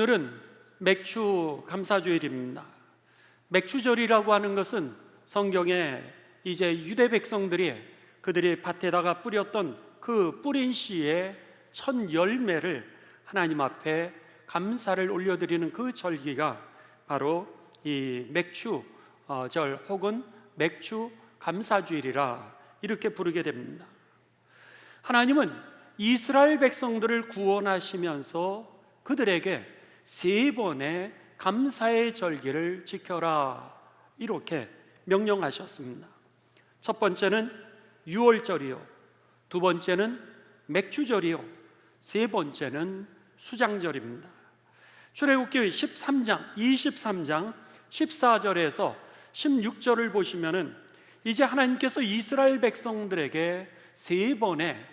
오늘은 맥주 감사주일입니다. 맥주절이라고 하는 것은 성경에 이제 유대 백성들이 그들이 밭에다가 뿌렸던 그 뿌린 씨의 첫 열매를 하나님 앞에 감사를 올려드리는 그 절기가 바로 이 맥주절 혹은 맥주 감사주일이라 이렇게 부르게 됩니다. 하나님은 이스라엘 백성들을 구원하시면서 그들에게 세 번의 감사의 절기를 지켜라 이렇게 명령하셨습니다. 첫 번째는 유월절이요, 두 번째는 맥주절이요, 세 번째는 수장절입니다. 출애굽기 13장, 23장 14절에서 16절을 보시면은 이제 하나님께서 이스라엘 백성들에게 세 번의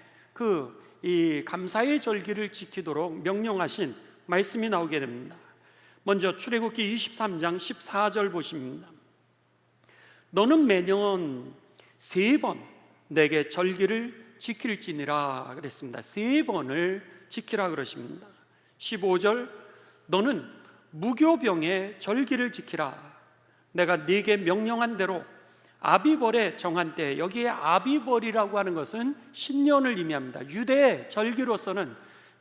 이 감사의 절기를 지키도록 명령하신 말씀이 나오게 됩니다. 먼저 출애굽기 23장 14절 보십니다. 너는 매년 세 번 내게 절기를 지킬지니라 그랬습니다. 세 번을 지키라 그러십니다. 15절 너는 무교병의 절기를 지키라. 내가 네게 명령한 대로 아비벌에 정한 때, 여기에 아비벌이라고 하는 것은 신년을 의미합니다. 유대의 절기로서는,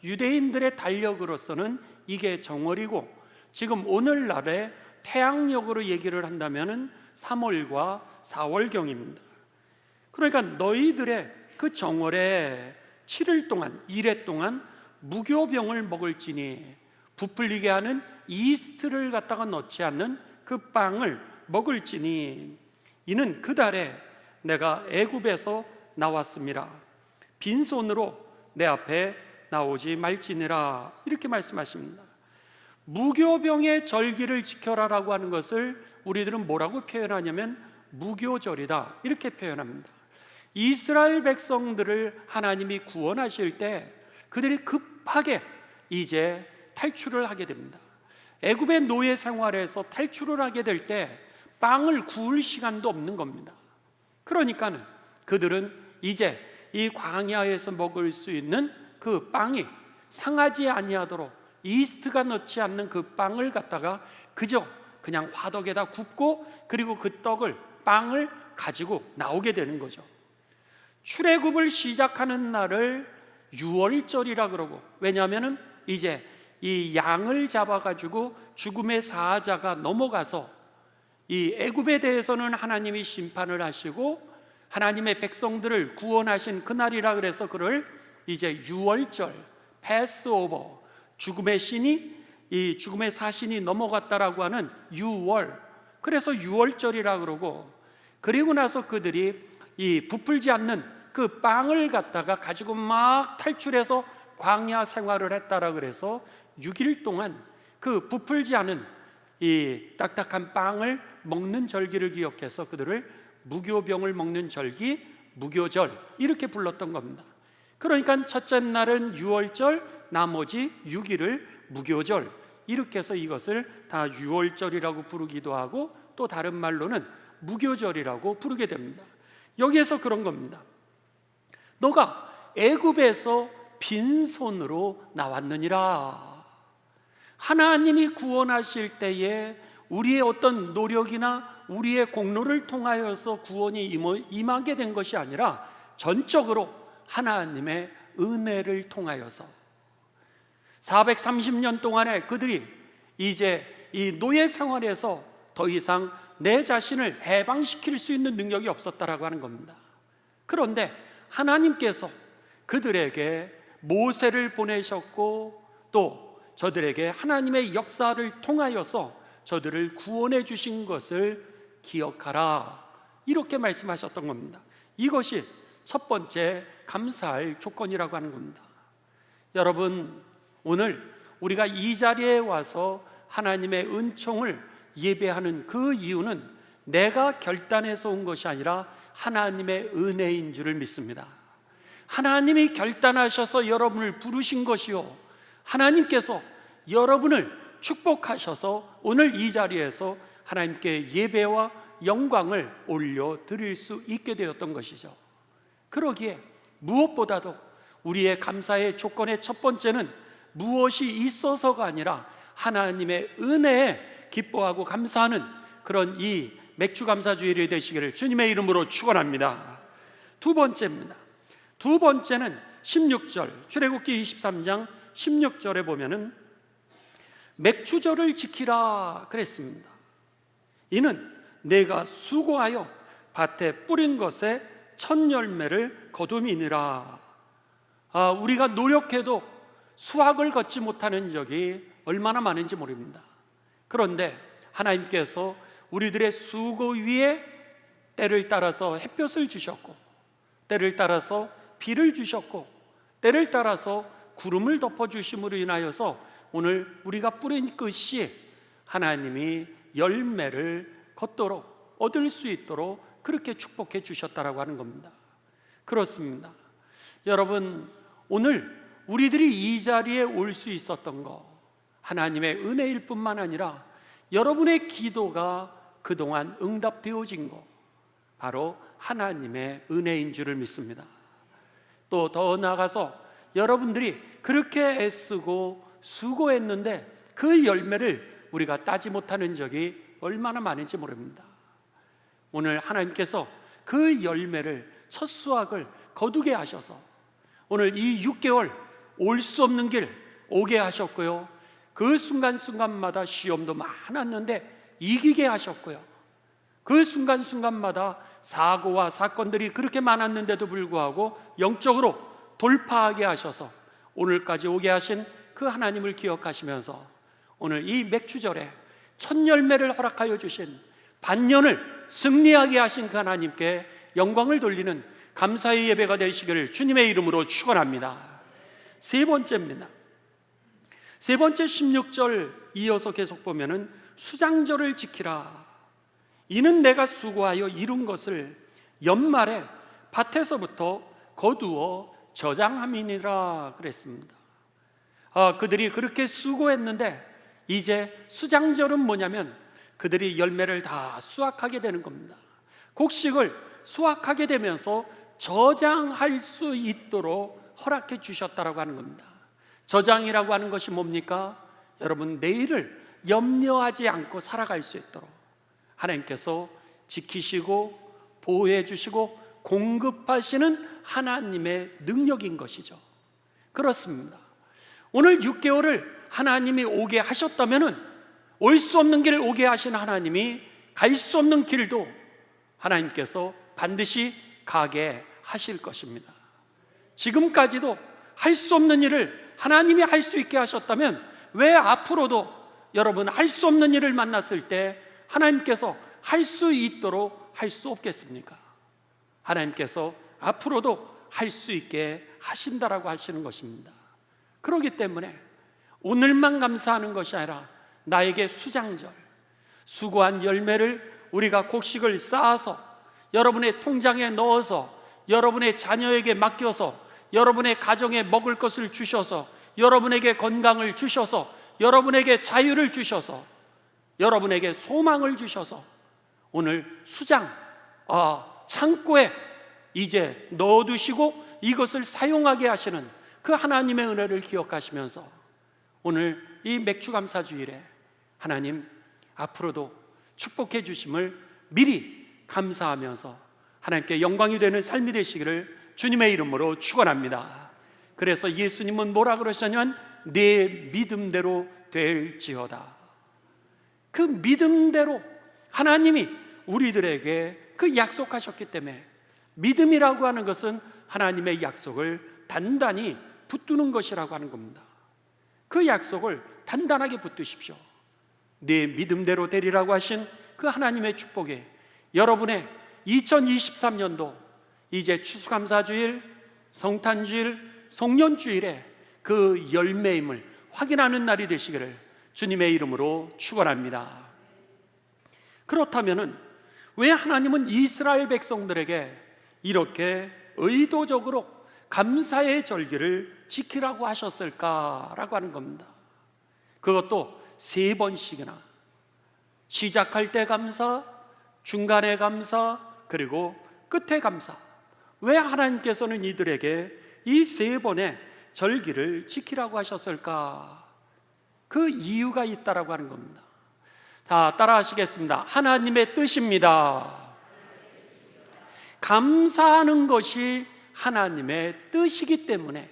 유대인들의 달력으로서는 이게 정월이고, 지금 오늘날의 태양력으로 얘기를 한다면 3월과 4월경입니다. 그러니까 너희들의 그 정월에 7일 동안, 1회 동안 무교병을 먹을지니, 부풀리게 하는 이스트를 갖다가 넣지 않는 그 빵을 먹을지니, 이는 그 달에 내가 애굽에서 나왔음이라. 빈손으로 내 앞에 나오지 말지니라 이렇게 말씀하십니다. 무교병의 절기를 지켜라라고 하는 것을 우리들은 뭐라고 표현하냐면 무교절이다 이렇게 표현합니다. 이스라엘 백성들을 하나님이 구원하실 때 그들이 급하게 이제 탈출을 하게 됩니다. 애굽의 노예 생활에서 탈출을 하게 될 때 빵을 구울 시간도 없는 겁니다. 그러니까는 그들은 이제 이 광야에서 먹을 수 있는 그 빵이 상하지 아니하도록 이스트가 넣지 않는 그 빵을 갖다가 그냥 화덕에다 굽고, 그리고 그 빵을 가지고 나오게 되는 거죠. 출애굽을 시작하는 날을 유월절이라 그러고, 왜냐하면 이제 이 양을 잡아가지고 죽음의 사자가 넘어가서 이 애굽에 대해서는 하나님이 심판을 하시고 하나님의 백성들을 구원하신 그날이라 그래서 그를 이제 유월절, 패스오버, 죽음의 신이, 이 죽음의 사신이 넘어갔다라고 하는 유월, 그래서 유월절이라 그러고, 그리고 나서 그들이 이 부풀지 않는 그 빵을 갖다가 가지고 막 탈출해서 광야 생활을 했다라 그래서 6일 동안 그 부풀지 않은 이 딱딱한 빵을 먹는 절기를 기억해서 그들을 무교병을 먹는 절기, 무교절 이렇게 불렀던 겁니다. 그러니까 첫째 날은 유월절, 나머지 6일을 무교절 이렇게 해서 이것을 다 유월절이라고 부르기도 하고, 또 다른 말로는 무교절이라고 부르게 됩니다. 여기에서 그런 겁니다. 너가 애굽에서 빈손으로 나왔느니라. 하나님이 구원하실 때에 우리의 어떤 노력이나 우리의 공로를 통하여서 구원이 임하게 된 것이 아니라 전적으로 하나님의 은혜를 통하여서 430년 동안에 그들이 이제 이 노예 생활에서 더 이상 내 자신을 해방시킬 수 있는 능력이 없었다라고 하는 겁니다. 그런데 하나님께서 그들에게 모세를 보내셨고, 또 저들에게 하나님의 역사를 통하여서 저들을 구원해 주신 것을 기억하라 이렇게 말씀하셨던 겁니다. 이것이 첫 번째 감사할 조건이라고 하는 겁니다. 여러분, 오늘 우리가 이 자리에 와서 하나님의 은총을 예배하는 그 이유는 내가 결단해서 온 것이 아니라 하나님의 은혜인 줄을 믿습니다. 하나님이 결단하셔서 여러분을 부르신 것이요, 하나님께서 여러분을 축복하셔서 오늘 이 자리에서 하나님께 예배와 영광을 올려드릴 수 있게 되었던 것이죠. 그러기에 무엇보다도 우리의 감사의 조건의 첫 번째는 무엇이 있어서가 아니라 하나님의 은혜에 기뻐하고 감사하는 그런 이 맥주 감사주일이 되시기를 주님의 이름으로 축원합니다. 두 번째입니다. 두 번째는 16절, 출애굽기 23장 16절에 보면은 맥주절을 지키라 그랬습니다. 이는 내가 수고하여 밭에 뿌린 것에 첫 열매를 거둠이니라. 우리가 노력해도 수확을 걷지 못하는 적이 얼마나 많은지 모릅니다. 그런데 하나님께서 우리들의 수고 위에 때를 따라서 햇볕을 주셨고, 때를 따라서 비를 주셨고, 때를 따라서 구름을 덮어주심으로 인하여서 오늘 우리가 뿌린 끝이 하나님이 열매를 걷도록 얻을 수 있도록 그렇게 축복해 주셨다라고 하는 겁니다. 그렇습니다. 여러분, 오늘 우리들이 이 자리에 올 수 있었던 거 하나님의 은혜일 뿐만 아니라 여러분의 기도가 그동안 응답되어진 거 바로 하나님의 은혜인 줄을 믿습니다. 또 더 나아가서 여러분들이 그렇게 애쓰고 수고했는데 그 열매를 우리가 따지 못하는 적이 얼마나 많은지 모릅니다. 오늘 하나님께서 그 열매를, 첫 수확을 거두게 하셔서 오늘 이 6개월 올 수 없는 길 오게 하셨고요, 그 순간순간마다 시험도 많았는데 이기게 하셨고요, 그 순간순간마다 사고와 사건들이 그렇게 많았는데도 불구하고 영적으로 돌파하게 하셔서 오늘까지 오게 하신 그 하나님을 기억하시면서 오늘 이 맥주절에 첫 열매를 허락하여 주신, 반년을 승리하게 하신 그 하나님께 영광을 돌리는 감사의 예배가 되시기를 주님의 이름으로 축원합니다. 세 번째입니다. 세 번째 16절 이어서 계속 보면은 수장절을 지키라. 이는 내가 수고하여 이룬 것을 연말에 밭에서부터 거두어 저장함이니라 그랬습니다. 그들이 그렇게 수고했는데 이제 수장절은 뭐냐면 그들이 열매를 다 수확하게 되는 겁니다. 곡식을 수확하게 되면서 저장할 수 있도록 허락해 주셨다라고 하는 겁니다. 저장이라고 하는 것이 뭡니까? 여러분, 내일을 염려하지 않고 살아갈 수 있도록 하나님께서 지키시고 보호해 주시고 공급하시는 하나님의 능력인 것이죠. 그렇습니다. 오늘 6개월을 하나님이 오게 하셨다면은 올 수 없는 길을 오게 하신 하나님이 갈 수 없는 길도 하나님께서 반드시 가게 하실 것입니다. 지금까지도 할 수 없는 일을 하나님이 할 수 있게 하셨다면 왜 앞으로도 여러분 할 수 없는 일을 만났을 때 하나님께서 할 수 있도록 할 수 없겠습니까? 하나님께서 앞으로도 할 수 있게 하신다라고 하시는 것입니다. 그렇기 때문에 오늘만 감사하는 것이 아니라 나에게 수장절, 수고한 열매를 우리가 곡식을 쌓아서 여러분의 통장에 넣어서 여러분의 자녀에게 맡겨서 여러분의 가정에 먹을 것을 주셔서 여러분에게 건강을 주셔서 여러분에게 자유를 주셔서 여러분에게 소망을 주셔서 오늘 수장, 창고에 이제 넣어두시고 이것을 사용하게 하시는 그 하나님의 은혜를 기억하시면서 오늘 이 맥주감사주일에 하나님 앞으로도 축복해 주심을 미리 감사하면서 하나님께 영광이 되는 삶이 되시기를 주님의 이름으로 축원합니다. 그래서 예수님은 뭐라 그러셨냐면 내 믿음대로 될지어다. 그 믿음대로 하나님이 우리들에게 그 약속하셨기 때문에 믿음이라고 하는 것은 하나님의 약속을 단단히 붙드는 것이라고 하는 겁니다. 그 약속을 단단하게 붙드십시오. 내 믿음대로 되리라고 하신 그 하나님의 축복에 여러분의 2023년도 이제 추수감사주일, 성탄주일, 송년주일에 그 열매임을 확인하는 날이 되시기를 주님의 이름으로 축원합니다. 그렇다면은 왜 하나님은 이스라엘 백성들에게 이렇게 의도적으로 감사의 절기를 지키라고 하셨을까라고 하는 겁니다. 그것도 3번씩이나 시작할 때 감사, 중간에 감사, 그리고 끝에 감사. 왜 하나님께서는 이들에게 이 3번의 절기를 지키라고 하셨을까? 그 이유가 있다라고 하는 겁니다. 자, 따라 하시겠습니다. 하나님의 뜻입니다. 감사하는 것이 하나님의 뜻이기 때문에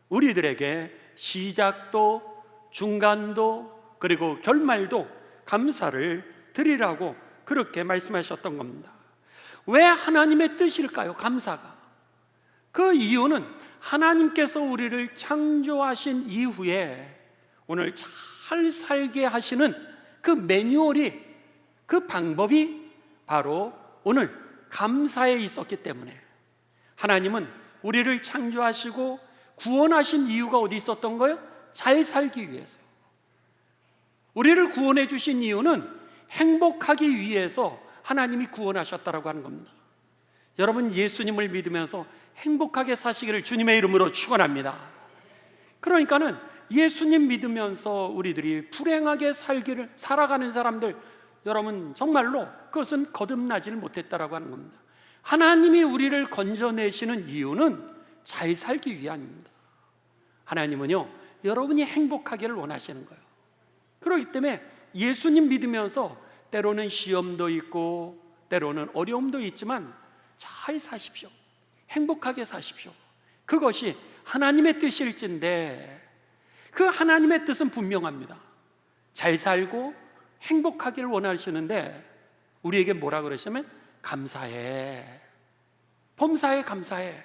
우리들에게 시작도 중간도 그리고 결말도 감사를 드리라고 그렇게 말씀하셨던 겁니다. 왜 하나님의 뜻일까요? 감사가. 그 이유는 하나님께서 우리를 창조하신 이후에 오늘 잘 살게 하시는 그 매뉴얼이, 그 방법이 바로 오늘 감사에 있었기 때문에 하나님은 우리를 창조하시고 구원하신 이유가 어디 있었던 거예요? 잘 살기 위해서. 우리를 구원해 주신 이유는 행복하기 위해서 하나님이 구원하셨다라고 하는 겁니다. 여러분, 예수님을 믿으면서 행복하게 사시기를 주님의 이름으로 축원합니다. 그러니까는 예수님 믿으면서 우리들이 불행하게 살아가는 사람들, 여러분 정말로 그것은 거듭나지를 못했다라고 하는 겁니다. 하나님이 우리를 건져내시는 이유는 잘 살기 위함입니다. 하나님은요, 여러분이 행복하기를 원하시는 거예요. 그렇기 때문에 예수님 믿으면서 때로는 시험도 있고 때로는 어려움도 있지만 잘 사십시오. 행복하게 사십시오. 그것이 하나님의 뜻일진데 그 하나님의 뜻은 분명합니다. 잘 살고 행복하기를 원하시는데 우리에게 뭐라 그러시면 감사해, 범사에 감사해,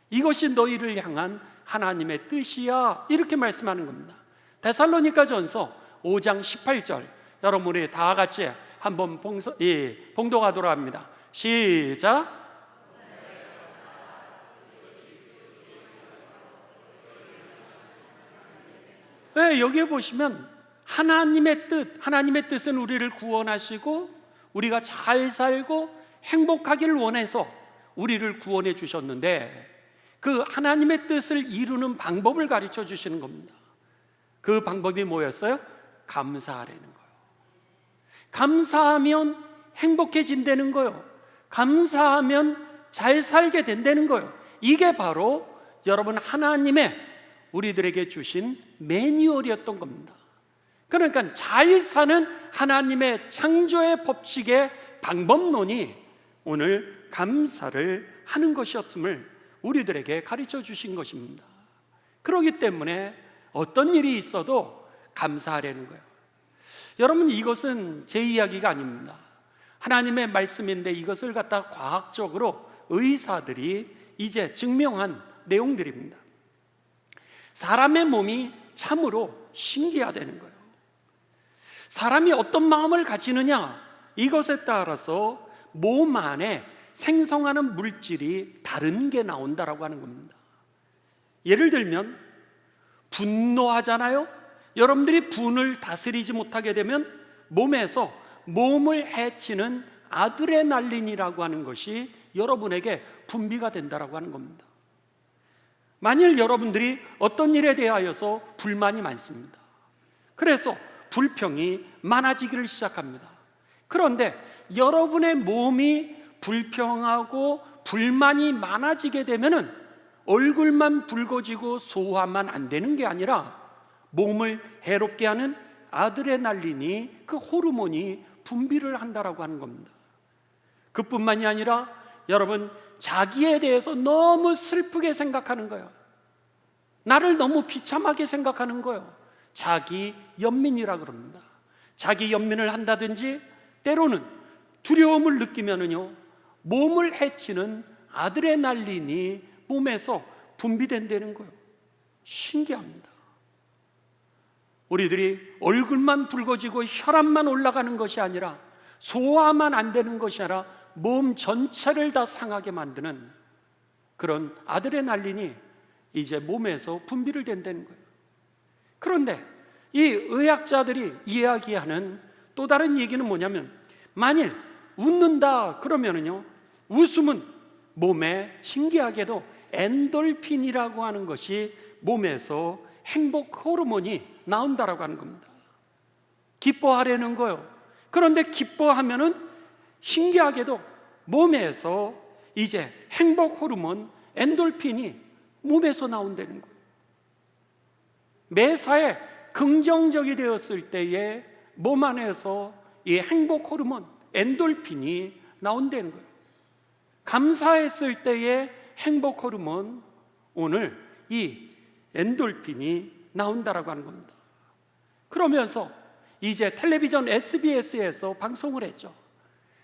이것이 너희를 향한 하나님의 뜻이야, 이렇게 말씀하는 겁니다. 데살로니가전서 5장 18절 여러분 우리 다 같이 한번 봉독하도록 합니다. 시작. 네, 여기에 보시면 하나님의 뜻은 우리를 구원하시고 우리가 잘 살고 행복하기를 원해서 우리를 구원해 주셨는데 그 하나님의 뜻을 이루는 방법을 가르쳐 주시는 겁니다. 그 방법이 뭐였어요? 감사하라는 거예요. 감사하면 행복해진다는 거예요. 감사하면 잘 살게 된다는 거예요. 이게 바로 여러분 하나님의 우리들에게 주신 매뉴얼이었던 겁니다. 그러니까 잘 사는 하나님의 창조의 법칙의 방법론이 오늘 감사를 하는 것이었음을 우리들에게 가르쳐 주신 것입니다. 그렇기 때문에 어떤 일이 있어도 감사하라는 거예요. 여러분, 이것은 제 이야기가 아닙니다. 하나님의 말씀인데 이것을 갖다 과학적으로 의사들이 이제 증명한 내용들입니다. 사람의 몸이 참으로 신기하다는 거예요. 사람이 어떤 마음을 가지느냐, 이것에 따라서 몸 안에 생성하는 물질이 다른 게 나온다라고 하는 겁니다. 예를 들면 분노하잖아요. 여러분들이 분을 다스리지 못하게 되면 몸에서 몸을 해치는 아드레날린이라고 하는 것이 여러분에게 분비가 된다라고 하는 겁니다. 만일 여러분들이 어떤 일에 대하여서 불만이 많습니다. 그래서 불평이 많아지기를 시작합니다. 그런데 여러분의 몸이 불평하고 불만이 많아지게 되면은 얼굴만 붉어지고 소화만 안 되는 게 아니라 몸을 해롭게 하는 아드레날린이, 그 호르몬이 분비를 한다라고 하는 겁니다. 그뿐만이 아니라 여러분 자기에 대해서 너무 슬프게 생각하는 거예요. 나를 너무 비참하게 생각하는 거예요. 자기 연민이라 그럽니다. 자기 연민을 한다든지 때로는 두려움을 느끼면은요 몸을 해치는 아드레날린이 몸에서 분비된다는 거예요. 신기합니다. 우리들이 얼굴만 붉어지고 혈압만 올라가는 것이 아니라 소화만 안 되는 것이 아니라 몸 전체를 다 상하게 만드는 그런 아드레날린이 이제 몸에서 분비를 된다는 거예요. 그런데 이 의학자들이 이야기하는 또 다른 얘기는 뭐냐면 만일 웃는다 그러면은요 웃음은 몸에 신기하게도 엔돌핀이라고 하는 것이 몸에서 행복 호르몬이 나온다라고 하는 겁니다. 기뻐하려는 거예요. 그런데 기뻐하면은 신기하게도 몸에서 이제 행복 호르몬 엔돌핀이 몸에서 나온다는 거예요. 매사에 긍정적이 되었을 때에 몸 안에서 이 행복 호르몬 엔돌핀이 나온다는 거예요. 감사했을 때의 행복 호르몬, 오늘 이 엔돌핀이 나온다라고 하는 겁니다. 그러면서 이제 텔레비전 SBS에서 방송을 했죠.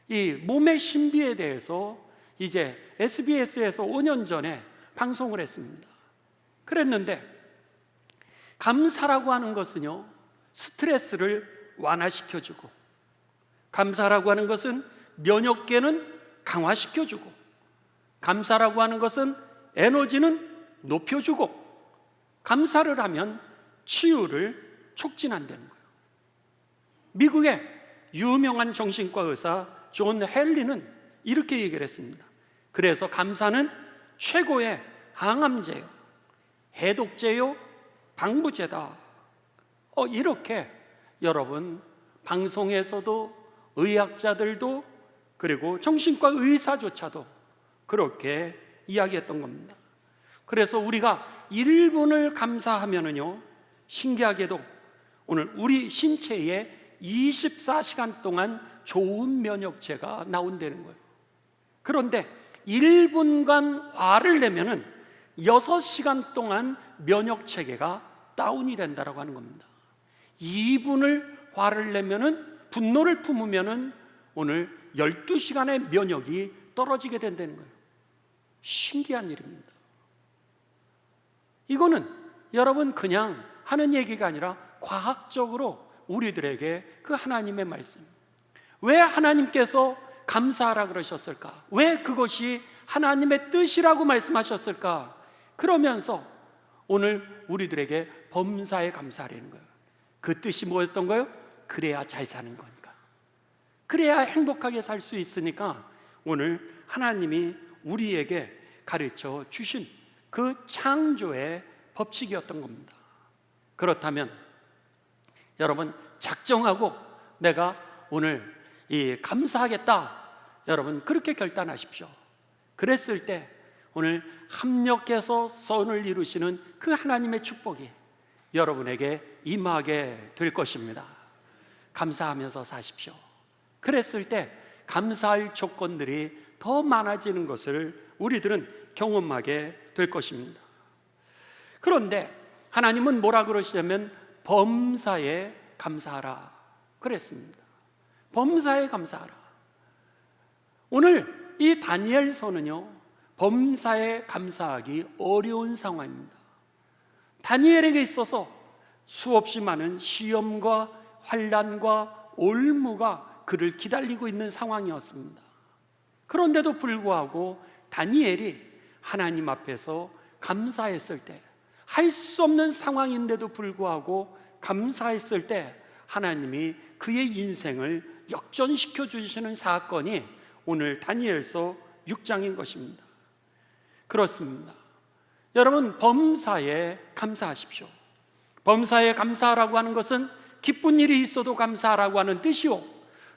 이 몸의 신비에 대해서 이제 SBS에서 5년 전에 방송을 했습니다. 그랬는데 감사라고 하는 것은요, 스트레스를 완화시켜주고, 감사라고 하는 것은 면역계는 강화시켜주고, 감사라고 하는 것은 에너지는 높여주고, 감사를 하면 치유를 촉진한다는 거예요. 미국의 유명한 정신과 의사 존 헬리는 이렇게 얘기를 했습니다. 그래서 감사는 최고의 항암제요, 해독제요, 방부제다. 이렇게 여러분 방송에서도 의학자들도 그리고 정신과 의사조차도 그렇게 이야기했던 겁니다. 그래서 우리가 1분을 감사하면은요, 신기하게도 오늘 우리 신체에 24시간 동안 좋은 면역체가 나온다는 거예요. 그런데 1분간 화를 내면은 6시간 동안 면역체계가 다운이 된다라고 하는 겁니다. 2분을 화를 내면은, 분노를 품으면은 오늘 12시간의 면역이 떨어지게 된다는 거예요. 신기한 일입니다. 이거는 여러분 그냥 하는 얘기가 아니라 과학적으로 우리들에게 그 하나님의 말씀, 왜 하나님께서 감사하라 그러셨을까? 왜 그것이 하나님의 뜻이라고 말씀하셨을까? 그러면서 오늘 우리들에게 범사에 감사하라는 거예요. 그 뜻이 뭐였던 거예요? 그래야 잘 사는 거니까, 그래야 행복하게 살 수 있으니까 오늘 하나님이 우리에게 가르쳐 주신 그 창조의 법칙이었던 겁니다. 그렇다면 여러분 작정하고 내가 오늘 감사하겠다, 여러분 그렇게 결단하십시오. 그랬을 때 오늘 합력해서 선을 이루시는 그 하나님의 축복이 여러분에게 임하게 될 것입니다. 감사하면서 사십시오. 그랬을 때 감사할 조건들이 더 많아지는 것을 우리들은 경험하게 될 것입니다. 그런데 하나님은 뭐라 그러시냐면 범사에 감사하라 그랬습니다. 범사에 감사하라. 오늘 이 다니엘서는요, 범사에 감사하기 어려운 상황입니다. 다니엘에게 있어서 수없이 많은 시험과 환난과 올무가 그를 기다리고 있는 상황이었습니다. 그런데도 불구하고 다니엘이 하나님 앞에서 감사했을 때, 할 수 없는 상황인데도 불구하고 감사했을 때 하나님이 그의 인생을 역전시켜 주시는 사건이 오늘 다니엘서 6장인 것입니다. 그렇습니다. 여러분 범사에 감사하십시오. 범사에 감사하라고 하는 것은 기쁜 일이 있어도 감사하라고 하는 뜻이요,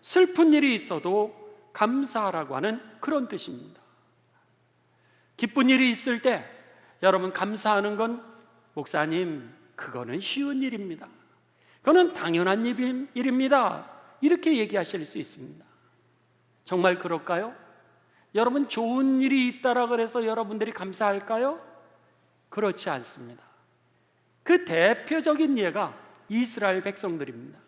슬픈 일이 있어도 감사하라고 하는 그런 뜻입니다. 기쁜 일이 있을 때 여러분 감사하는 건, 목사님 그거는 쉬운 일입니다, 그거는 당연한 일입니다, 이렇게 얘기하실 수 있습니다. 정말 그럴까요? 여러분 좋은 일이 있다라 그래서 여러분들이 감사할까요? 그렇지 않습니다. 그 대표적인 예가 이스라엘 백성들입니다.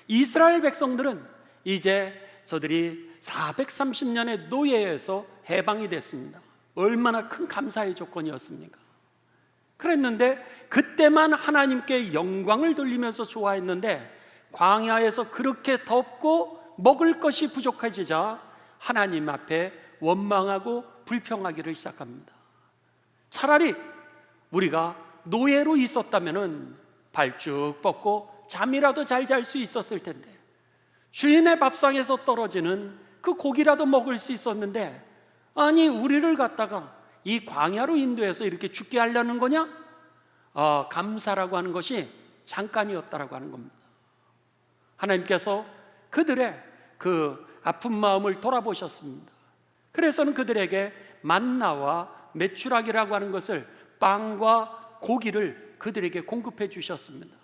이스라엘 백성들은 이제 저들이 430년의 노예에서 해방이 됐습니다. 얼마나 큰 감사의 조건이었습니까? 그랬는데 그때만 하나님께 영광을 돌리면서 좋아했는데 광야에서 그렇게 덥고 먹을 것이 부족해지자 하나님 앞에 원망하고 불평하기를 시작합니다. 차라리 우리가 노예로 있었다면 발쭉 뻗고 잠이라도 잘 잘 수 있었을 텐데, 주인의 밥상에서 떨어지는 그 고기라도 먹을 수 있었는데, 아니 우리를 갖다가 이 광야로 인도해서 이렇게 죽게 하려는 거냐? 감사라고 하는 것이 잠깐이었다라고 하는 겁니다. 하나님께서 그들의 그 아픈 마음을 돌아보셨습니다. 그래서는 그들에게 만나와 메추라기라고 하는 것을, 빵과 고기를 그들에게 공급해 주셨습니다.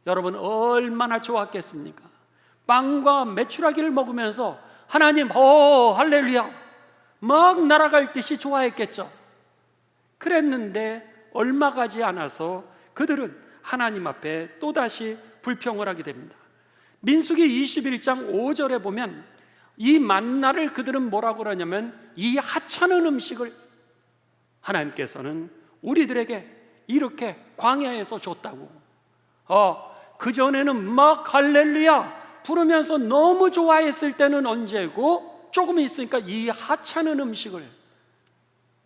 여러분, 얼마나 좋았겠습니까? 빵과 메추라기를 먹으면서 하나님, 할렐루야, 막 날아갈 듯이 좋아했겠죠. 그랬는데 얼마 가지 않아서 그들은 하나님 앞에 또다시 불평을 하게 됩니다. 민수기 21장 5절에 보면 이 만나를 그들은 뭐라고 그러냐면 이 하찮은 음식을 하나님께서는 우리들에게 이렇게 광야에서 줬다고. 그전에는 막 할렐루야 부르면서 너무 좋아했을 때는 언제고 조금 있으니까 이 하찮은 음식을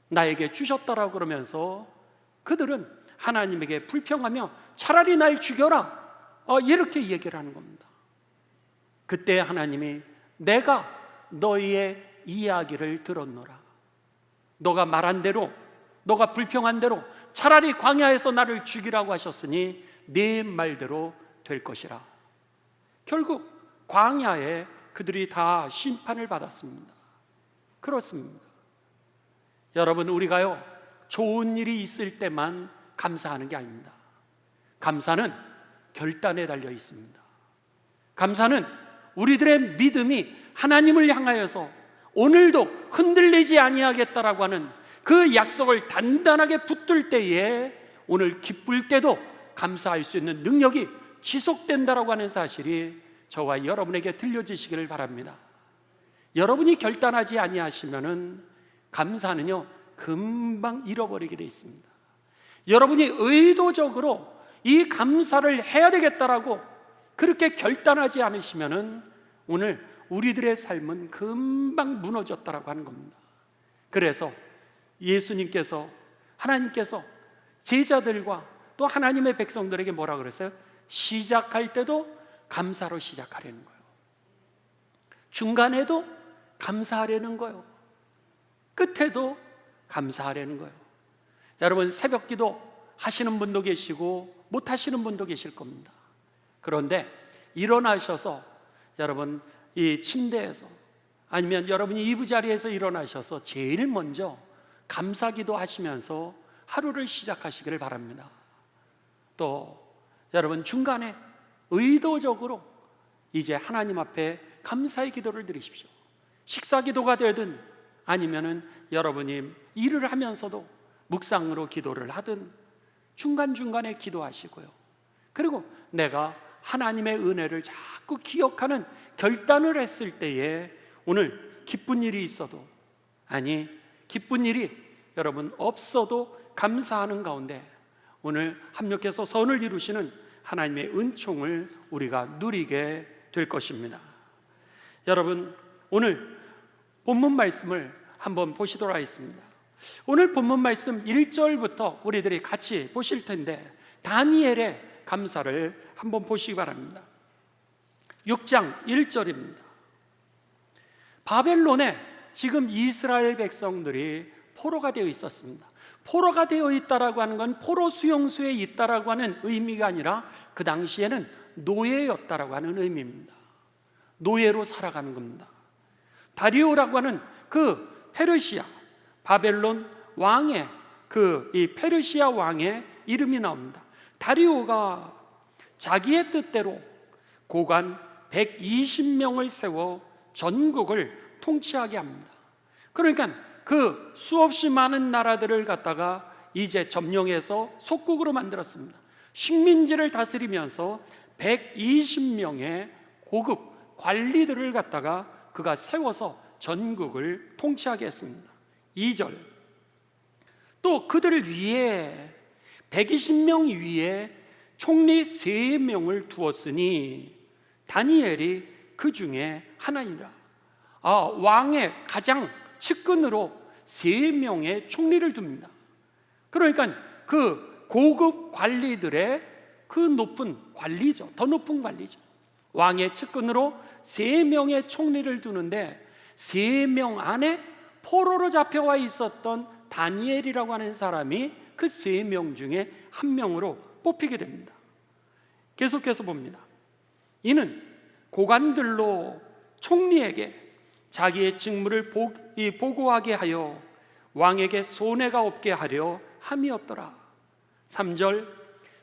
나에게 주셨다라고 그러면서 그들은 하나님에게 불평하며 차라리 날 죽여라, 이렇게 얘기를 하는 겁니다. 그때 하나님이 내가 너희의 이야기를 들었노라. 너가 말한 대로, 너가 불평한 대로 차라리 광야에서 나를 죽이라고 하셨으니 네 말대로 될 것이라. 결국 광야에 그들이 다 심판을 받았습니다. 그렇습니다. 여러분, 우리가요 좋은 일이 있을 때만 감사하는 게 아닙니다. 감사는 결단에 달려 있습니다. 감사는 우리들의 믿음이 하나님을 향하여서 오늘도 흔들리지 아니하겠다라고 하는 그 약속을 단단하게 붙들 때에 오늘 기쁠 때도 감사할 수 있는 능력이 지속된다라고 하는 사실이 저와 여러분에게 들려지시기를 바랍니다. 여러분이 결단하지 아니하시면은 감사는요 금방 잃어버리게 되어 있습니다. 여러분이 의도적으로 이 감사를 해야 되겠다라고 그렇게 결단하지 않으시면은 오늘 우리들의 삶은 금방 무너졌다라고 하는 겁니다. 그래서 예수님께서, 하나님께서 제자들과 또 하나님의 백성들에게 뭐라 그랬어요? 시작할 때도 감사로 시작하려는 거예요. 중간에도 감사하려는 거예요. 끝에도 감사하려는 거예요. 여러분, 새벽 기도 하시는 분도 계시고 못 하시는 분도 계실 겁니다. 그런데 일어나셔서 여러분 이 침대에서 아니면 여러분이 이부자리에서 일어나셔서 제일 먼저 감사기도 하시면서 하루를 시작하시기를 바랍니다. 또 여러분 중간에 의도적으로 이제 하나님 앞에 감사의 기도를 드리십시오. 식사 기도가 되든 아니면은 여러분이 일을 하면서도 묵상으로 기도를 하든 중간중간에 기도하시고요. 그리고 내가 하나님의 은혜를 자꾸 기억하는 결단을 했을 때에 오늘 기쁜 일이 있어도, 아니 기쁜 일이 여러분 없어도 감사하는 가운데 오늘 합력해서 선을 이루시는 하나님의 은총을 우리가 누리게 될 것입니다. 여러분, 오늘 본문 말씀을 한번 보시도록 하겠습니다. 오늘 본문 말씀 1절부터 우리들이 같이 보실 텐데 다니엘의 감사를 한번 보시기 바랍니다. 6장 1절입니다. 바벨론에 지금 이스라엘 백성들이 포로가 되어 있었습니다. 포로가 되어 있다라고 하는 건 포로 수용소에 있다라고 하는 의미가 아니라 그 당시에는 노예였다라고 하는 의미입니다. 노예로 살아가는 겁니다. 다리오라고 하는 그 페르시아 바벨론 왕의 이 페르시아 왕의 이름이 나옵니다. 다리오가 자기의 뜻대로 고관 120명을 세워 전국을 통치하게 합니다. 그러니까 그 수없이 많은 나라들을 갖다가 이제 점령해서 속국으로 만들었습니다. 식민지를 다스리면서 120명의 고급 관리들을 갖다가 그가 세워서 전국을 통치하게 했습니다. 2절, 또 그들을 위해 120명 위에 총리 3명을 두었으니 다니엘이 그 중에 하나니라. 왕의 가장 측근으로 3명의 총리를 둡니다. 그러니까 그 고급 관리들의 그 높은 관리죠. 더 높은 관리죠. 왕의 측근으로 3명의 총리를 두는데 3명 안에 포로로 잡혀와 있었던 다니엘이라고 하는 사람이 그 3명 중에 한 명으로 뽑히게 됩니다. 계속해서 봅니다. 이는 고관들로 총리에게 자기의 직무를 보고하게 하여 왕에게 손해가 없게 하려 함이었더라. 3절,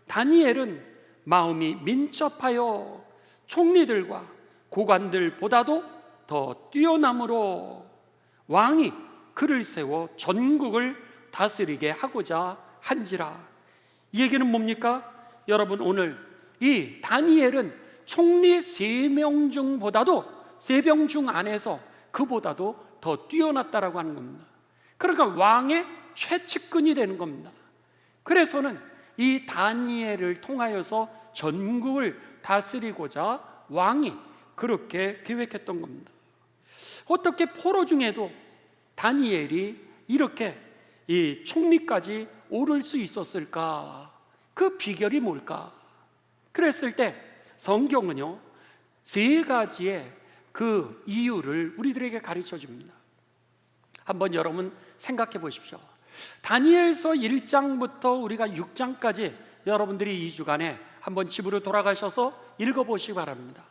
다니엘은 마음이 민첩하여 총리들과 고관들보다도 더 뛰어남으로 왕이 그를 세워 전국을 다스리게 하고자 한지라. 이 얘기는 뭡니까? 여러분, 오늘 이 다니엘은 총리 3명 중보다도 3명 중 안에서 그보다도 더 뛰어났다라고 하는 겁니다. 그러니까 왕의 최측근이 되는 겁니다. 그래서는 이 다니엘을 통하여서 전국을 다스리고자 왕이 그렇게 계획했던 겁니다. 어떻게 포로 중에도 다니엘이 이렇게 이 총리까지 오를 수 있었을까? 그 비결이 뭘까? 그랬을 때 성경은요, 3가지의 그 이유를 우리들에게 가르쳐 줍니다. 한번 여러분 생각해 보십시오. 다니엘서 1장부터 우리가 6장까지 여러분들이 2주간에 한번 집으로 돌아가셔서 읽어보시기 바랍니다.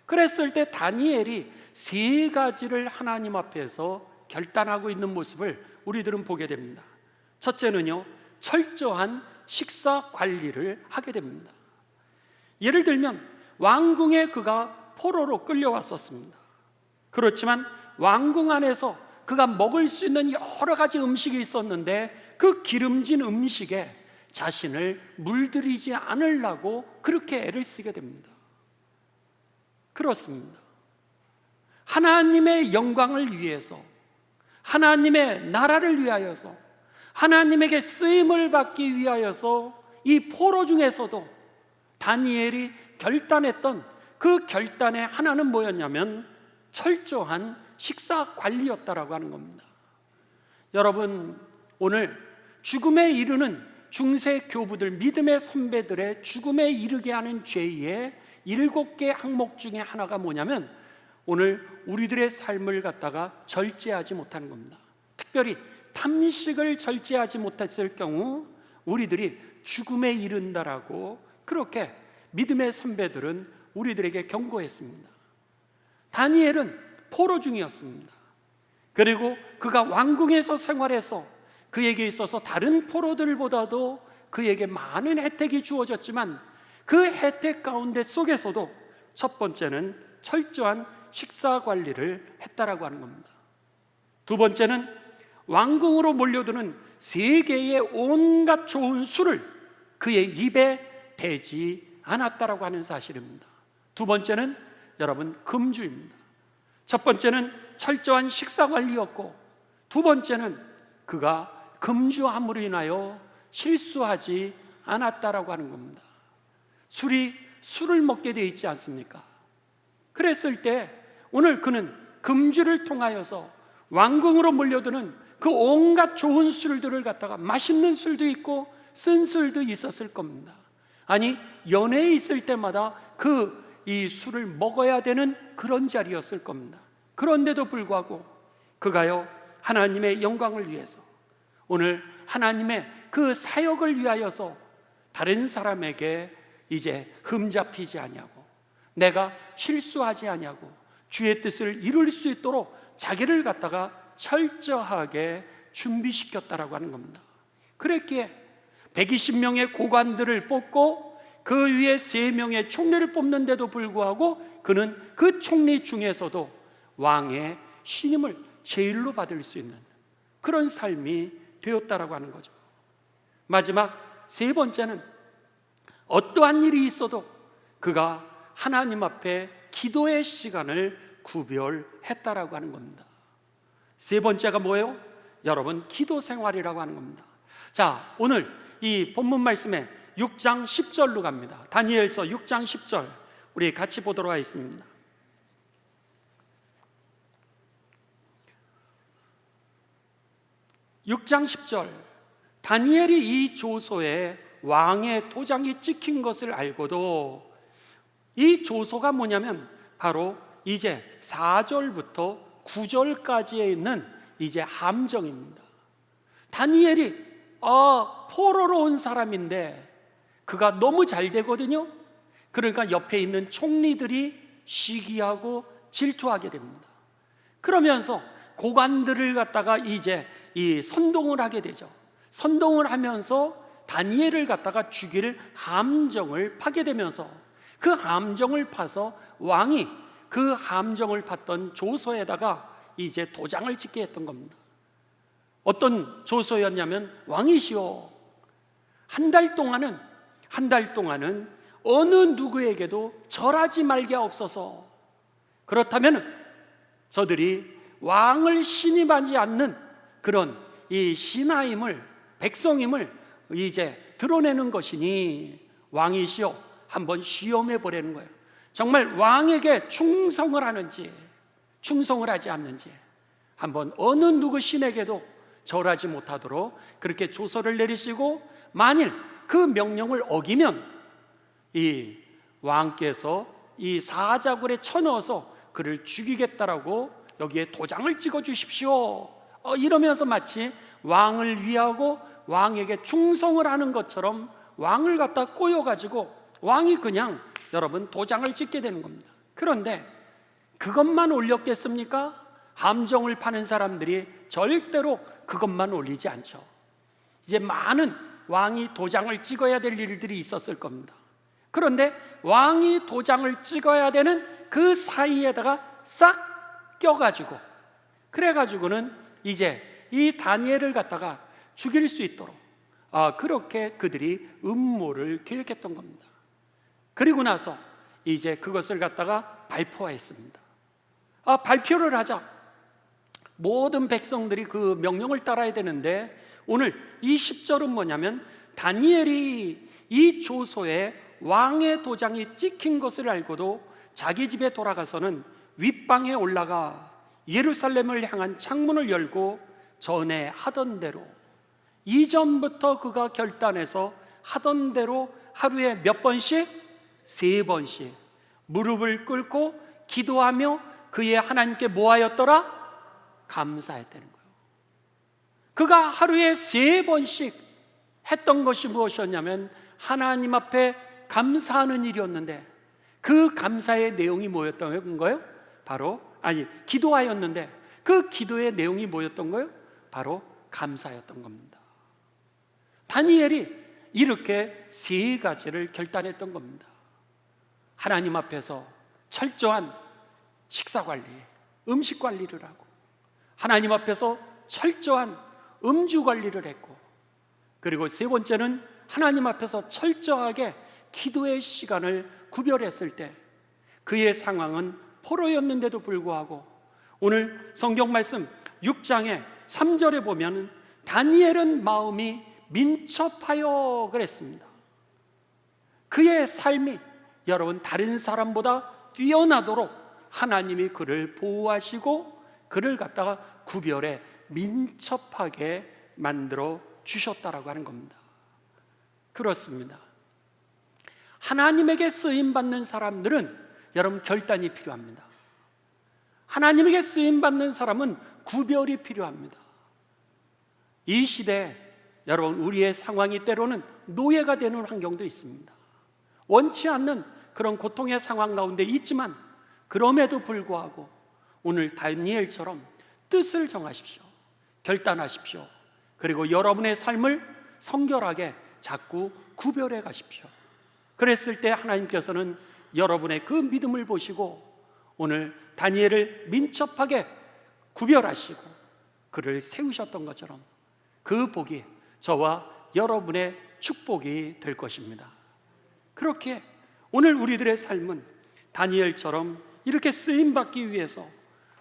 그랬을 때 다니엘이 3가지를 하나님 앞에서 결단하고 있는 모습을 우리들은 보게 됩니다. 첫째는요, 철저한 식사 관리를 하게 됩니다. 예를 들면 왕궁에 그가 포로로 끌려왔었습니다. 그렇지만 왕궁 안에서 그가 먹을 수 있는 여러 가지 음식이 있었는데 그 기름진 음식에 자신을 물들이지 않으려고 그렇게 애를 쓰게 됩니다. 그렇습니다. 하나님의 영광을 위해서, 하나님의 나라를 위하여서, 하나님에게 쓰임을 받기 위하여서 이 포로 중에서도 다니엘이 결단했던 그 결단의 하나는 뭐였냐면 철저한 식사 관리였다라고 하는 겁니다. 여러분, 오늘 죽음에 이르는 중세 교부들, 믿음의 선배들의 죽음에 이르게 하는 죄의 7개 항목 중에 하나가 뭐냐면 오늘 우리들의 삶을 갖다가 절제하지 못하는 겁니다. 특별히 탐식을 절제하지 못했을 경우 우리들이 죽음에 이른다라고 그렇게 믿음의 선배들은 우리들에게 경고했습니다. 다니엘은 포로 중이었습니다. 그리고 그가 왕궁에서 생활해서 그에게 있어서 다른 포로들보다도 그에게 많은 혜택이 주어졌지만 그 혜택 가운데 속에서도 첫 번째는 철저한 식사 관리를 했다라고 하는 겁니다. 두 번째는 왕궁으로 몰려드는 세계의 온갖 좋은 술을 그의 입에 대지 않았다라고 하는 사실입니다. 두 번째는 여러분 금주입니다. 첫 번째는 철저한 식사 관리였고 두 번째는 그가 금주함으로 인하여 실수하지 않았다라고 하는 겁니다. 술을 먹게 되어 있지 않습니까? 그랬을 때 오늘 그는 금주를 통하여서 왕궁으로 몰려드는 그 온갖 좋은 술들을 갖다가 맛있는 술도 있고 쓴 술도 있었을 겁니다. 아니 연회에 있을 때마다 이 술을 먹어야 되는 그런 자리였을 겁니다. 그런데도 불구하고 그가요 하나님의 영광을 위해서 오늘 하나님의 그 사역을 위하여서 다른 사람에게 이제 흠잡히지 아니하고 내가 실수하지 아니하고 주의 뜻을 이룰 수 있도록 자기를 갖다가 철저하게 준비시켰다라고 하는 겁니다. 그랬기에 120명의 고관들을 뽑고 그 위에 3명의 총리를 뽑는데도 불구하고 그는 그 총리 중에서도 왕의 신임을 제일로 받을 수 있는 그런 삶이 되었다라고 하는 거죠. 마지막 세 번째는 어떠한 일이 있어도 그가 하나님 앞에 기도의 시간을 구별했다라고 하는 겁니다. 세 번째가 뭐예요? 여러분, 기도 생활이라고 하는 겁니다. 자, 오늘 이 본문 말씀에 6장 10절로 갑니다. 다니엘서 6장 10절 우리 같이 보도록 하겠습니다. (6장 10절) 다니엘이 이 조서에 왕의 도장이 찍힌 것을 알고도 이 조서가 뭐냐면 바로 이제 4절부터 9절까지에 있는 이제 함정입니다. 다니엘이 포로로 온 사람인데 그가 너무 잘 되거든요. 그러니까 옆에 있는 총리들이 시기하고 질투하게 됩니다. 그러면서 고관들을 갖다가 이제 이 선동을 하게 되죠. 선동을 하면서 다니엘을 갖다가 죽일 함정을 파게 되면서 그 함정을 파서 왕이 그 함정을 팠던 조서에다가 이제 도장을 찍게 했던 겁니다. 어떤 조서였냐면, 왕이시여, 한 달 동안은 어느 누구에게도 절하지 말게 하옵소서. 그렇다면 저들이 왕을 신임하지 않는 그런 이 신하임을, 백성임을 이제 드러내는 것이니 왕이시여, 한번 시험해 보라는 거예요. 정말 왕에게 충성을 하는지 충성을 하지 않는지 한번 어느 누구 신에게도 절하지 못하도록 그렇게 조서를 내리시고, 만일 그 명령을 어기면 이 왕께서 이 사자굴에 쳐넣어서 그를 죽이겠다라고 여기에 도장을 찍어 주십시오. 이러면서 마치 왕을 위하고 왕에게 충성을 하는 것처럼 왕을 갖다 꼬여가지고 왕이 그냥 여러분 도장을 찍게 되는 겁니다. 그런데 그것만 올렸겠습니까? 함정을 파는 사람들이 절대로 그것만 올리지 않죠. 이제 많은 왕이 도장을 찍어야 될 일들이 있었을 겁니다. 그런데 왕이 도장을 찍어야 되는 그 사이에다가 싹 껴가지고, 그래가지고는 이제 이 다니엘을 갖다가 죽일 수 있도록 그렇게 그들이 음모를 계획했던 겁니다. 그리고 나서 이제 그것을 갖다가 발표했습니다. 발표를 하자 모든 백성들이 그 명령을 따라야 되는데, 오늘 이 10절은 뭐냐면, 다니엘이 이 조서에 왕의 도장이 찍힌 것을 알고도 자기 집에 돌아가서는 윗방에 올라가 예루살렘을 향한 창문을 열고 전에 하던 대로, 이전부터 그가 결단해서 하던 대로 하루에 몇 번씩? 3번씩 무릎을 꿇고 기도하며 그의 하나님께 뭐하였더라? 감사했다는 거예요. 그가 하루에 3번씩 했던 것이 무엇이었냐면 하나님 앞에 감사하는 일이었는데, 그 감사의 내용이 뭐였던 거예요? 기도하였는데 그 기도의 내용이 뭐였던 거예요? 바로 감사였던 겁니다. 다니엘이 이렇게 3가지를 결단했던 겁니다. 하나님 앞에서 철저한 식사 관리, 음식 관리를 하고, 하나님 앞에서 철저한 음주 관리를 했고, 그리고 3번째는 하나님 앞에서 철저하게 기도의 시간을 구별했을 때 그의 상황은 포로였는데도 불구하고, 오늘 성경 말씀 6장에 3절에 보면 다니엘은 마음이 민첩하여 그랬습니다. 그의 삶이 여러분 다른 사람보다 뛰어나도록 하나님이 그를 보호하시고 그를 갖다가 구별해 민첩하게 만들어 주셨다라고 하는 겁니다. 그렇습니다. 하나님에게 쓰임받는 사람들은 여러분 결단이 필요합니다. 하나님에게 쓰임받는 사람은 구별이 필요합니다. 이 시대에 여러분 우리의 상황이 때로는 노예가 되는 환경도 있습니다. 원치 않는 그런 고통의 상황 가운데 있지만, 그럼에도 불구하고 오늘 다니엘처럼 뜻을 정하십시오. 결단하십시오. 그리고 여러분의 삶을 성결하게 자꾸 구별해 가십시오. 그랬을 때 하나님께서는 여러분의 그 믿음을 보시고 오늘 다니엘을 민첩하게 구별하시고 그를 세우셨던 것처럼 그 복이 저와 여러분의 축복이 될 것입니다. 그렇게 오늘 우리들의 삶은 다니엘처럼 이렇게 쓰임받기 위해서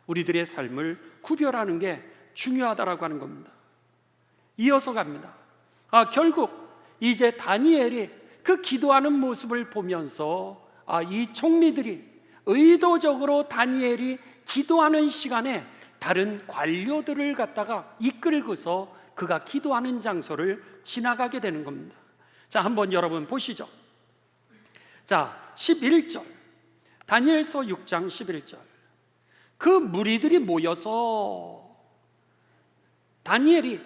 우리들의 삶을 구별하는 게 중요하다라고 하는 겁니다. 이어서 갑니다. 결국 이제 다니엘이 그 기도하는 모습을 보면서 이 총리들이 의도적으로 다니엘이 기도하는 시간에 다른 관료들을 갖다가 이끌고서 그가 기도하는 장소를 지나가게 되는 겁니다. 자, 한번 여러분 보시죠. 자, 11절, 다니엘서 6장 11절. 그 무리들이 모여서 다니엘이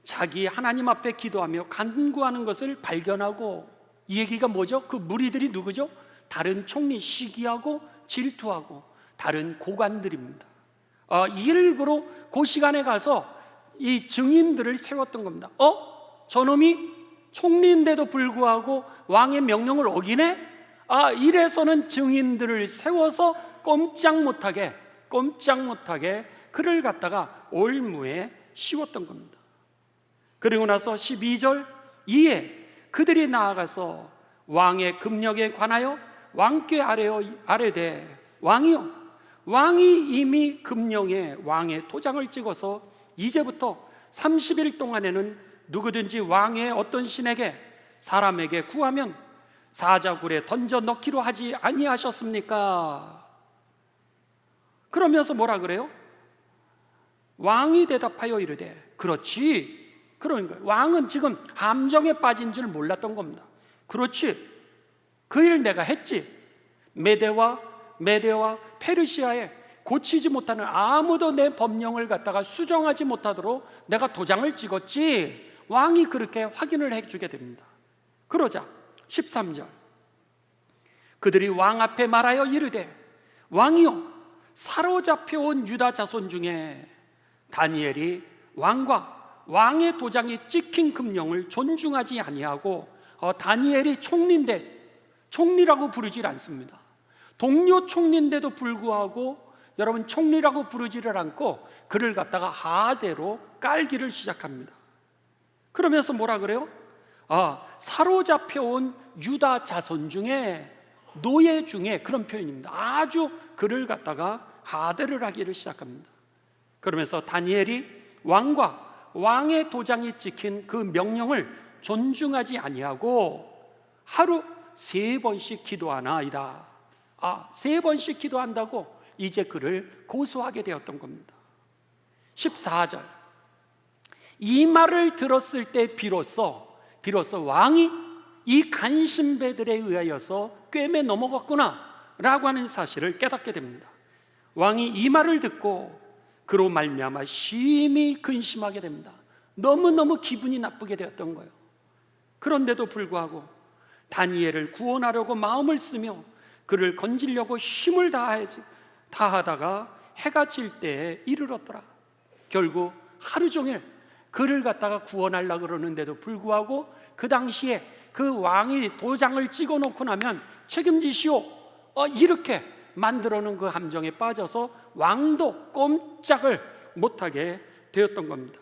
자기 하나님 앞에 기도하며 간구하는 것을 발견하고, 이 얘기가 뭐죠? 그 무리들이 누구죠? 다른 총리 시기하고 질투하고 다른 고관들입니다. 일부러 그 시간에 가서 이 증인들을 세웠던 겁니다. 저놈이 총리인데도 불구하고 왕의 명령을 어기네? 이래서는 증인들을 세워서 꼼짝 못하게 그를 갖다가 올무에 씌웠던 겁니다. 그리고 나서 12절 이에 그들이 나아가서 왕의 금령에 관하여 왕께 아뢰되 왕이여, 왕이 이미 금령에 왕의 도장을 찍어서 이제부터 30일 동안에는 누구든지 왕의 어떤 신에게 사람에게 구하면 사자굴에 던져 넣기로 하지 아니하셨습니까? 그러면서 뭐라 그래요? 왕이 대답하여 이르되 그렇지. 그러는 거예요. 왕은 지금 함정에 빠진 줄 몰랐던 겁니다. 그렇지, 그 일 내가 했지. 메대와 페르시아에 고치지 못하는, 아무도 내 법령을 갖다가 수정하지 못하도록 내가 도장을 찍었지. 왕이 그렇게 확인을 해주게 됩니다. 그러자 13절 그들이 왕 앞에 말하여 이르되 왕이여, 사로잡혀온 유다 자손 중에 다니엘이 왕과 왕의 도장이 찍힌 금령을 존중하지 아니하고, 다니엘이 총리인데 총리라고 부르질 않습니다. 동료 총리인데도 불구하고 여러분 총리라고 부르지를 않고 그를 갖다가 하대로 깔기를 시작합니다. 그러면서 뭐라 그래요? 사로잡혀온 유다 자손 중에, 노예 중에, 그런 표현입니다. 아주 그를 갖다가 하대를 하기를 시작합니다. 그러면서 다니엘이 왕과 왕의 도장이 찍힌 그 명령을 존중하지 아니하고 하루 3번씩 기도하나이다. 3번씩 기도한다고 이제 그를 고소하게 되었던 겁니다. 14절 이 말을 들었을 때 비로소 왕이 이 간신배들에 의하여서 꿰매 넘어갔구나 라고 하는 사실을 깨닫게 됩니다. 왕이 이 말을 듣고 그로 말미암아 심히 근심하게 됩니다. 너무너무 기분이 나쁘게 되었던 거예요. 그런데도 불구하고 다니엘을 구원하려고 마음을 쓰며 그를 건지려고 힘을 다하다가 해가 질 때에 이르렀더라. 결국 하루 종일 그를 갖다가 구원하려고 그러는데도 불구하고 그 당시에 그 왕이 도장을 찍어 놓고 나면 책임지시오, 이렇게 만들어 놓은 그 함정에 빠져서 왕도 꼼짝을 못하게 되었던 겁니다.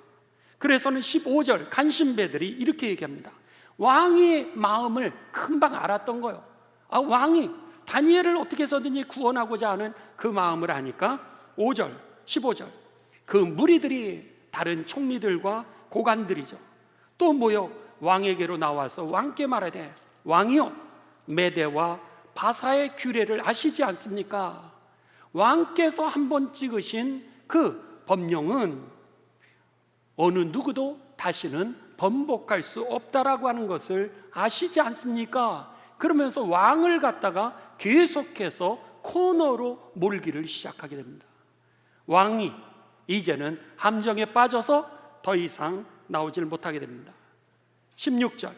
그래서는 15절 간신배들이 이렇게 얘기합니다. 왕의 마음을 금방 알았던 거예요. 왕이 다니엘을 어떻게 해서든지 구원하고자 하는 그 마음을 아니까 5절, 15절 그 무리들이 다른 총리들과 고관들이죠. 또 모여 왕에게로 나와서 왕께 말하되 왕이여, 메대와 바사의 규례를 아시지 않습니까? 왕께서 한번 찍으신 그 법령은 어느 누구도 다시는 번복할 수 없다라고 하는 것을 아시지 않습니까? 그러면서 왕을 갖다가 계속해서 코너로 몰기를 시작하게 됩니다. 왕이 이제는 함정에 빠져서 더 이상 나오질 못하게 됩니다. 16절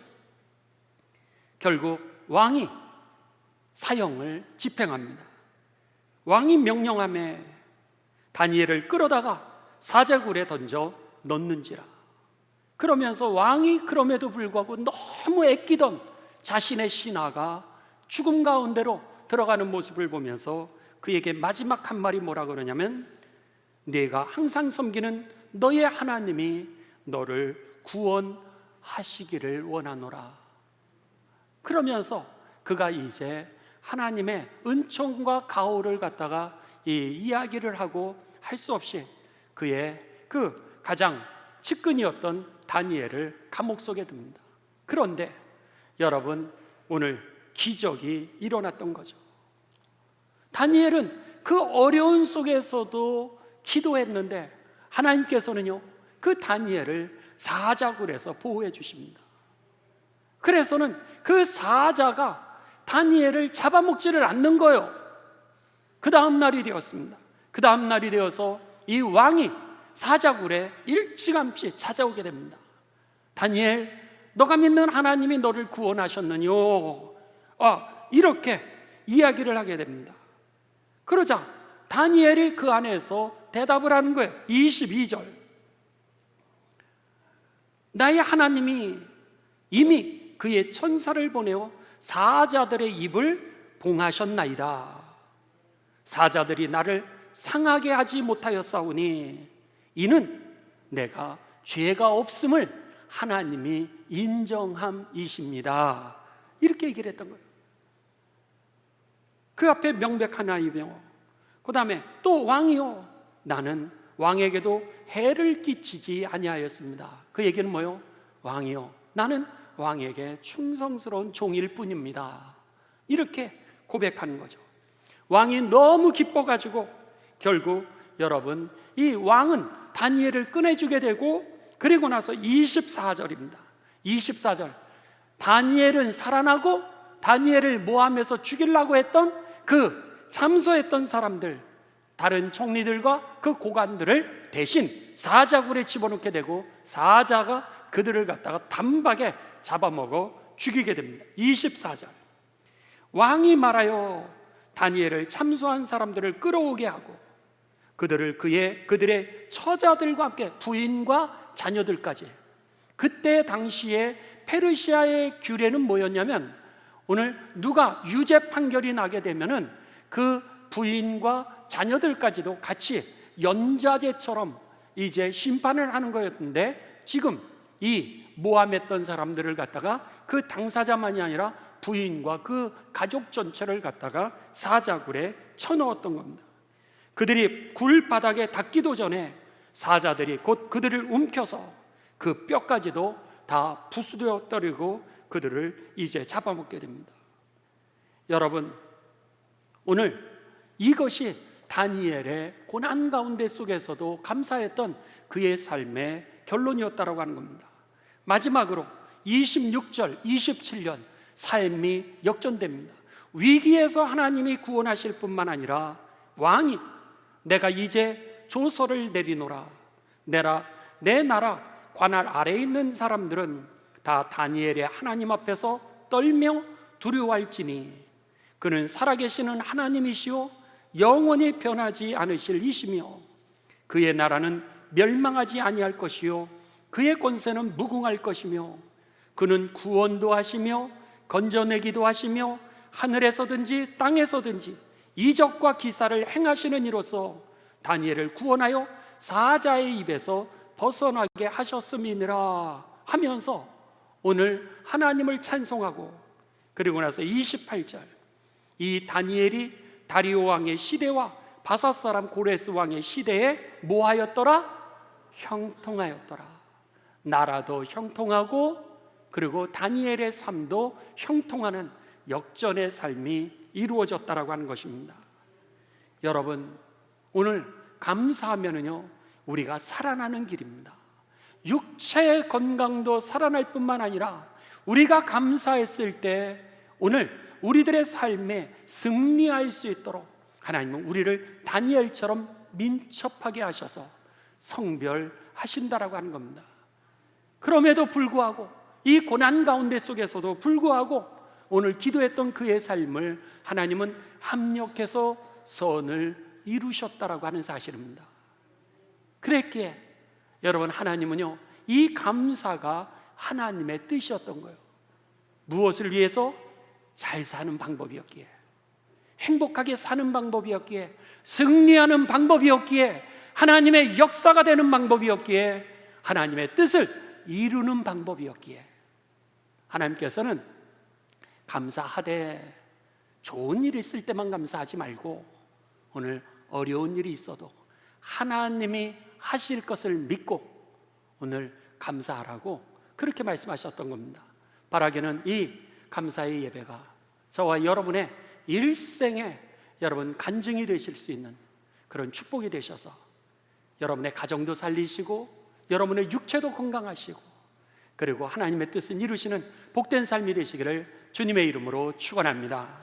결국 왕이 사형을 집행합니다. 왕이 명령하며 다니엘을 끌어다가 사자굴에 던져 넣는지라. 그러면서 왕이 그럼에도 불구하고 너무 애끼던 자신의 신하가 죽음 가운데로 들어가는 모습을 보면서 그에게 마지막 한 말이 뭐라 그러냐면 네가 항상 섬기는 너의 하나님이 너를 구원하시기를 원하노라. 그러면서 그가 이제 하나님의 은총과 가호를 갖다가 이 이야기를 하고 할 수 없이 그의 그 가장 측근이었던 다니엘을 감옥 속에 듭니다. 그런데 여러분, 오늘 기적이 일어났던 거죠. 다니엘은 그 어려운 속에서도 기도했는데 하나님께서는요, 그 다니엘을 사자굴에서 보호해 주십니다. 그래서는 그 사자가 다니엘을 잡아먹지를 않는 거예요. 그 다음 날이 되었습니다. 그 다음 날이 되어서 이 왕이 사자굴에 일찌감치 찾아오게 됩니다. 다니엘, 너가 믿는 하나님이 너를 구원하셨느뇨? 이렇게 이야기를 하게 됩니다. 그러자 다니엘이 그 안에서 대답을 하는 거예요. 22절 나의 하나님이 이미 그의 천사를 보내어 사자들의 입을 봉하셨나이다. 사자들이 나를 상하게 하지 못하였사오니 이는 내가 죄가 없음을 하나님이 인정함이십니다. 이렇게 얘기를 했던 거예요. 그 앞에 명백하나이며, 그 다음에 또 왕이요, 나는 왕에게도 해를 끼치지 아니하였습니다. 그 얘기는 뭐요? 왕이요, 나는 왕에게 충성스러운 종일 뿐입니다. 이렇게 고백하는 거죠. 왕이 너무 기뻐가지고 결국 여러분, 이 왕은 다니엘을 꺼내주게 되고, 그리고 나서 24절입니다. 24절, 다니엘은 살아나고 다니엘을 모함해서 죽이려고 했던 그 참소했던 사람들, 다른 총리들과 그 고관들을 대신 사자굴에 집어넣게 되고, 사자가 그들을 갖다가 단박에 잡아먹어 죽이게 됩니다. 24절, 왕이 말하여 다니엘을 참소한 사람들을 끌어오게 하고 그들을 그들의 처자들과 함께 부인과 자녀들까지. 그때 당시에 페르시아의 규례는 뭐였냐면, 오늘 누가 유죄 판결이 나게 되면은 그 부인과 자녀들까지도 같이 연좌제처럼 이제 심판을 하는 거였는데, 지금 이 모함했던 사람들을 갖다가 그 당사자만이 아니라 부인과 그 가족 전체를 갖다가 사자굴에 쳐넣었던 겁니다. 그들이 굴 바닥에 닿기도 전에 사자들이 곧 그들을 움켜서 그 뼈까지도 다 부수려 떨이고 그들을 이제 잡아먹게 됩니다. 여러분, 오늘 이것이 다니엘의 고난 가운데 속에서도 감사했던 그의 삶의 결론이었다라고 하는 겁니다. 마지막으로 26절, 27년 삶이 역전됩니다. 위기에서 하나님이 구원하실 뿐만 아니라 왕이 내가 이제 조서를 내리노라, 내 나라 관할 아래에 있는 사람들은 다 다니엘의 하나님 앞에서 떨며 두려워할지니 그는 살아계시는 하나님이시오 영원히 변하지 않으실 이시며 그의 나라는 멸망하지 아니할 것이요 그의 권세는 무궁할 것이며 그는 구원도 하시며 건져내기도 하시며 하늘에서든지 땅에서든지 이적과 기사를 행하시는 이로써 다니엘을 구원하여 사자의 입에서 벗어나게 하셨음이니라 하면서 오늘 하나님을 찬송하고, 그리고 나서 28절, 이 다니엘이 다리오 왕의 시대와 바사 사람 고레스 왕의 시대에 뭐하였더라? 형통하였더라. 나라도 형통하고 그리고 다니엘의 삶도 형통하는 역전의 삶이 이루어졌다라고 하는 것입니다. 여러분, 오늘 감사하면은요 우리가 살아나는 길입니다. 육체의 건강도 살아날 뿐만 아니라 우리가 감사했을 때 오늘 우리들의 삶에 승리할 수 있도록 하나님은 우리를 다니엘처럼 민첩하게 하셔서 성별하신다라고 하는 겁니다. 그럼에도 불구하고 이 고난 가운데 속에서도 불구하고 오늘 기도했던 그의 삶을 하나님은 합력해서 선을 이루셨다라고 하는 사실입니다. 그랬기에 여러분, 하나님은요 이 감사가 하나님의 뜻이었던 거예요. 무엇을 위해서? 잘 사는 방법이었기에, 행복하게 사는 방법이었기에, 승리하는 방법이었기에, 하나님의 역사가 되는 방법이었기에, 하나님의 뜻을 이루는 방법이었기에 하나님께서는 감사하되 좋은 일이 있을 때만 감사하지 말고 오늘 어려운 일이 있어도 하나님이 하실 것을 믿고 오늘 감사하라고 그렇게 말씀하셨던 겁니다. 바라기는 이 감사의 예배가 저와 여러분의 일생에 여러분 간증이 되실 수 있는 그런 축복이 되셔서 여러분의 가정도 살리시고 여러분의 육체도 건강하시고 그리고 하나님의 뜻을 이루시는 복된 삶이 되시기를 주님의 이름으로 축원합니다.